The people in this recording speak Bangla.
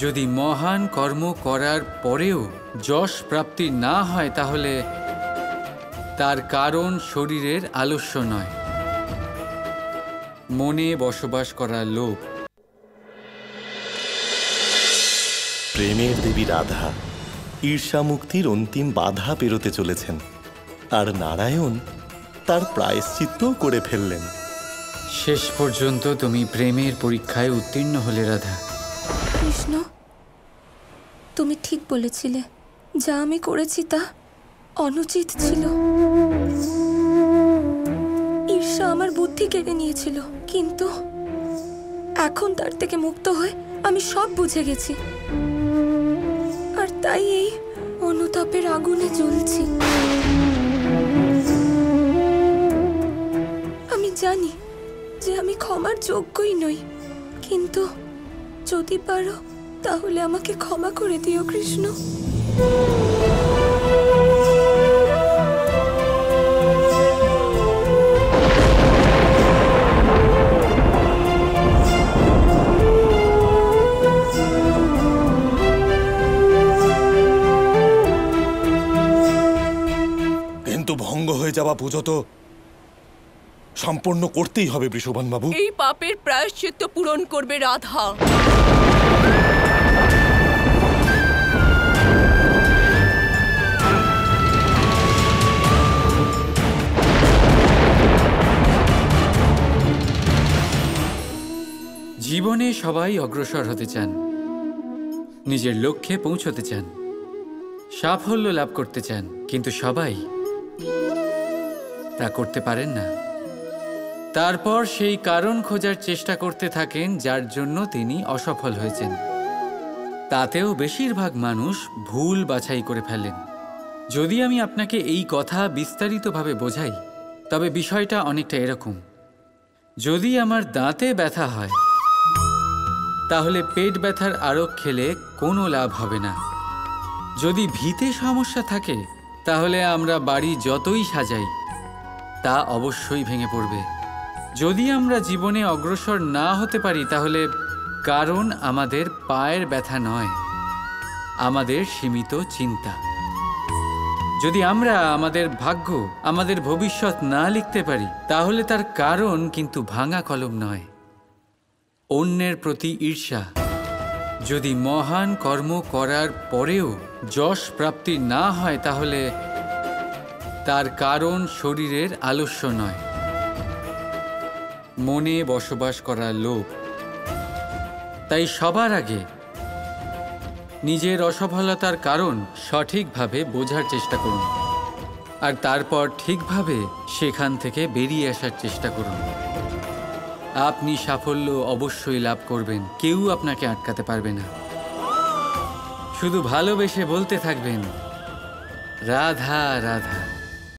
যদি মহান কর্ম করার পরেও যশ প্রাপ্তি না হয় তাহলে তার কারণ শরীরের আলস্য নয়, মনে বসবাস করার লোভ। প্রেমের দেবী রাধা ঈর্ষা মুক্তির অন্তিম বাধা পেরোতে চলেছেন, আর নারায়ণ তার প্রায়শ্চিত্তও করে ফেললেন। শেষ পর্যন্ত তুমি প্রেমের পরীক্ষায় উত্তীর্ণ হলে রাধা। কৃষ্ণ, তুমি ঠিক বলেছিলে, যা আমি করেছি তা অনুচিত ছিল। ঈর্ষা আমার বুদ্ধি কেড়ে নিয়েছিল, কিন্তু এখন তার থেকে মুক্ত হয়ে আমি সব বুঝে গেছি, আর তাই এই অনুতাপের আগুনে জ্বলছি। আমি জানি যে আমি ক্ষমার যোগ্যই নই, কিন্তু যদি পারো তাহলে আমাকে ক্ষমা করে দিও কৃষ্ণ। কিন্তু ভঙ্গ হয়ে যাওয়া পুজো তো সম্পূর্ণ করতেই হবে বৃষভান বাবু। এই পাপের প্রায়শ্চিত্ত পূরণ করবে রাধা। জীবনে সবাই অগ্রসর হতে চান, নিজের লক্ষ্যে পৌঁছতে চান, সাফল্য লাভ করতে চান, কিন্তু সবাই তা করতে পারেন না। তারপর সেই কারণ খোঁজার চেষ্টা করতে থাকেন যার জন্য তিনি অসফল হয়েছেন। তাতেও বেশিরভাগ মানুষ ভুল বাছাই করে ফেলেন। যদি আমি আপনাকে এই কথা বিস্তারিতভাবে বোঝাই, তবে বিষয়টা অনেকটা এরকম। যদি আমার দাঁতে ব্যথা হয়, তাহলে পেট ব্যথার আরক খেলে কোনো লাভ হবে না। যদি ভিতে সমস্যা থাকে, তাহলে আমরা বাড়ি যতই সাজাই তা অবশ্যই ভেঙে পড়বে। যদি আমরা জীবনে অগ্রসর না হতে পারি, তাহলে কারণ আমাদের পায়ের ব্যথা নয়, আমাদের সীমিত চিন্তা। যদি আমরা আমাদের ভাগ্য, আমাদের ভবিষ্যৎ না লিখতে পারি, তাহলে তার কারণ কিন্তু ভাঙা কলম নয়, অন্যের প্রতি ঈর্ষা। যদি মহান কর্ম করার পরেও যশ প্রাপ্তি না হয়, তাহলে তার কারণ শরীরের আলস্য নয়, মনে বসবাস করার লোভ। তাই সবার আগে নিজের অসফলতার কারণ সঠিকভাবে বোঝার চেষ্টা করুন, আর তারপর ঠিকভাবে সেখান থেকে বেরিয়ে আসার চেষ্টা করুন। আপনি সাফল্য অবশ্যই লাভ করবেন, কেউ আপনাকে আটকাতে পারবে না। শুধু ভালোবেসে বলতে থাকবেন, রাধা রাধা।